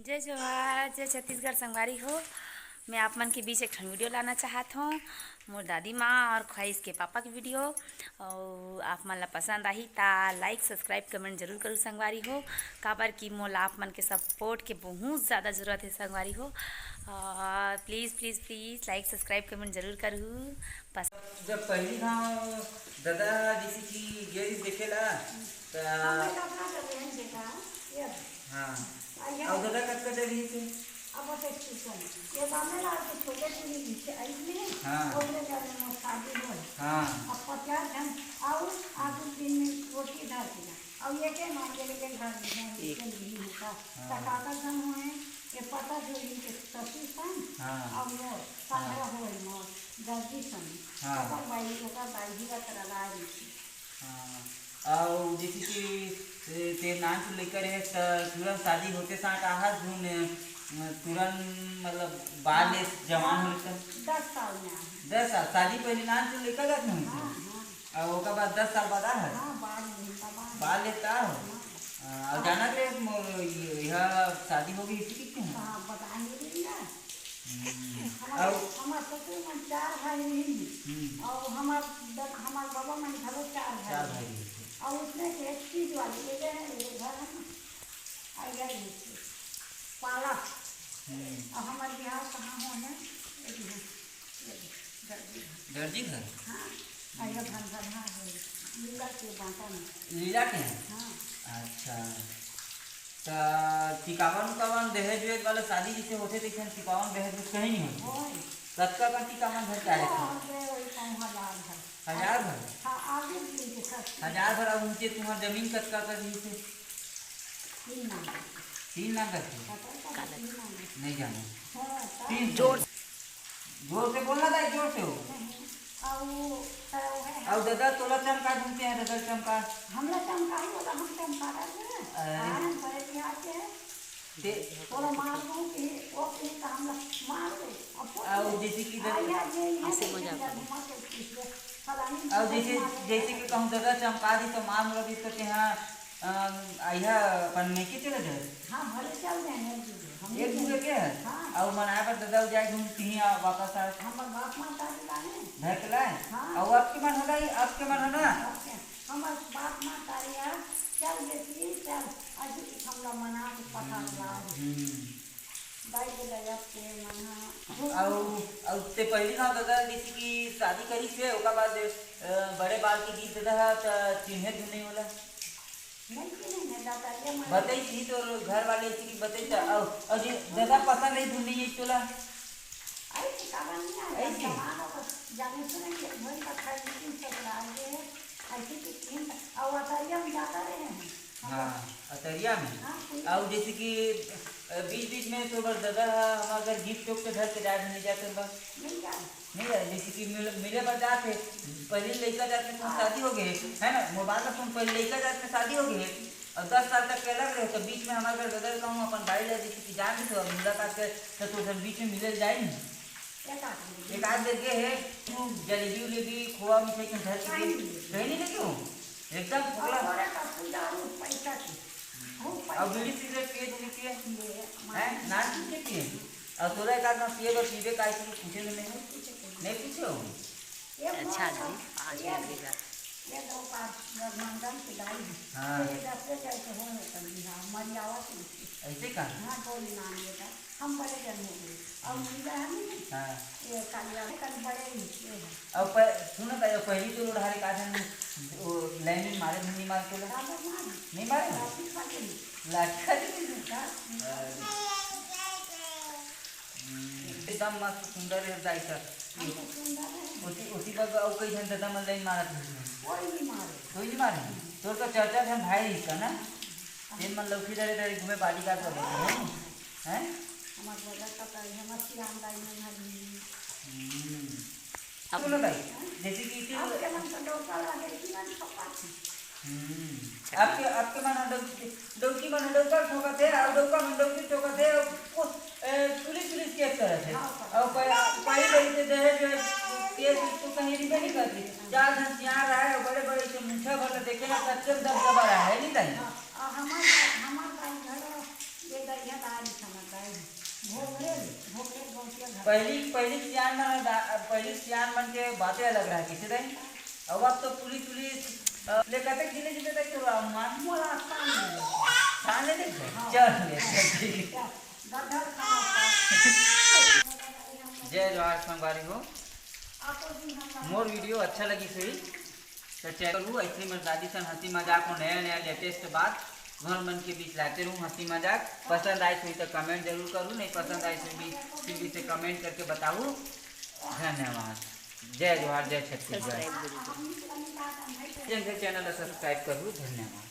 जय जवाहर जय छत्तीसगढ़ संगवारी हो। मैं आप मन के बीच एक ठन वीडियो लाना चाहत हूँ। मोर दादी माँ और ख्वाहिश के पापा की वीडियो और आप मन ला पसंद आही ता लाइक सब्सक्राइब कमेंट जरूर करूँ संगवारी हो। काबर की मोला आप मन के सपोर्ट के बहुत ज़्यादा ज़रूरत है संगवारी हो। Please please please like subscribe comment जरूर करूँ। बस जब पहली गाँव दादा जैसे कि गेरी देखेला हाँ और दादा कब कब रही थे अब वो स्टेशन ये गाने ला के छोटे पूरी नीचे आई में हाँ और ले जाने में शादी हो हाँ अब 50 जन आओ आज दिन में रोटी डाल देना और ये के मान के लेके घर में एक दिन होता टकाका जन हुए ये पता जो इनके ससुर सन और वो पंद्रह हो मो दर्जी सन और भाई का भाई का तरह ला रही और जैसे कि ते नाम को लेकर है तुरंत शादी होते साथ आहा झूम तुरंत मतलब बाल जवान होने तक 10 साल में 10 साल शादी पहले नाम से लेकर जाते हैं और उसके बाद 10 साल बाद है बाल लेता हो और जाना के यह शादी हो गई इसी कितने और हमारे ससुर मन 4 भाई नहीं और हमारे बाबा मन घरों 4 भाई और उसमें एक चीज वाली ये घर है ना पाला और हमारे बिहार कहाँ होने दर्जी घर हाँ अरे भन है लीला के बांटा में लीला के हाँ अच्छा तो टिकावन दहेज वेज वाला शादी जैसे होते थे टिकावन दहेज कहीं नहीं होते कत्का का टिकावन घर क्या है 1000 भर हाँ आगे 1000 भर। अब उनके तुम्हारा जमीन कत्का कर रही थे 3 लाख करते नहीं जाना 3 जोर से बोलना था जोर से हो और दादा तोला चमका ढूंढते हैं दादा चमका हमला चमका ही बोला हम चमका रहे हैं बड़े बिहार के ते थोड़ा मार दूं कि वो कि हम मार दे और जैसे कि ऐसे हो जाता और जैसे कि कहूँ दादा चमका दी तो मार मुरा दी तो यहाँ आइया पन्ने के चले जाए हाँ भले चल जाएंगे एक दूसरे के है और मनाए पर दादा जाए घूमती हैं वापस आ हमारे बाप माता लाने घर के लाए और आपके मन होगा आपके मन होना हमारे बाप माता यार चल देती चल आज हमला मना के पता ला भाई के लगा के मना और ते पहली ना दादा जैसे कि शादी करी से ओका बाद बड़े बाल के गीत दादा त चिन्हे धुने वाला नहीं दादा ये बताई थी तो घर वाले ऐसी की बताई था और जी दादा पता नहीं धुनी है तोला ऐसे काबा नहीं ऐसे जाने सुने के घर का खाई लेकिन सब लागे ऐसे कि तीन और अतरिया में जाता रहे हैं हाँ अतरिया में और जैसे कि बीच में तो बस दादा हम अगर गिफ्ट टोक के घर के जाए नहीं जाते बस नहीं जाए जैसे कि मिले पर जाते पहले लड़का जाते तो शादी हो गए है ना मोबाइल में फोन पहले लड़का जाते शादी हो गई और 10 साल तक के अलग रहे तो बीच में हमारे घर दादा कहूँ अपन भाई जाए जैसे कि जान तो मुलाकात के तो सब बीच में मिले जाए नहीं एक आध जगह है जलेबी उलेबी खोआ मिठाई के घर के कहीं नहीं लगे हो एकदम पैसा और बीड़ी सिगरेट पिए हैं ना पिए और तोरा एक आदमी पिए और पीबे का इसलिए पूछे नहीं पूछे हो अच्छा जी आज लगेगा ये दो पास मंडल की दाई हाँ ये दसरे जाके होने कर दिया मरियावा से ऐसे का हाँ बोली नाम लेता हम बड़े जन हो गए और मुझे हम हाँ ये कालिया कल बड़े नीचे अब सुनो पहली तो उड़ारे का जन वो लाइन मारे नहीं मार के नहीं मारे लाठी एकदम मस्त सुंदर है जाइसा उसी बाग और कई जन दादा मन लाइन मारा कोई नहीं मारे तो चर्चा हम भाई इसका ना दिन मन लौकी दरे दरे घूमे बाली का तो हैं हमारे दादा का तो हम सियाम दाई में हरी बोलो भाई जैसे कि इसी आपके मन तो डोका लगे कि मन पप्पा आपके मन डोकी मन डोका ठोकते और डोका मन डोकी ठोकते पुलिस केस करते और पहले से दहेज केस तो कहीं नहीं करती 4 जन यहाँ रहा है बड़े बड़े से मुंठा भर देखेगा सच्चे दबदबा रहा है नहीं ताई हमारे घर ये दरिया दारी समझ पहली सियान बन के बातें अलग रहा किसी दिन। अब तो पुलिस ले कहते जिले जिले तक तो मान मोला स्थान मिले। ठान ले चल ले ठीक। गदर खाना जय जवाहर संगवारी हो। आपको दिन हम मोर वीडियो अच्छा लगी सही तो चैनल करूँ ऐसे मेरे दादी सन हंसी मजाक को नया लेटेस्ट बात घर मन के बीच लाते रहूँ हंसी मजाक। पसंद आई हुई तो कमेंट जरूर करूँ, नहीं पसंद आई तो भी से कमेंट करके बताऊँ। धन्यवाद। जय जवाहर जय छत्तीसगढ़। चैनल सब्सक्राइब करूँ। धन्यवाद।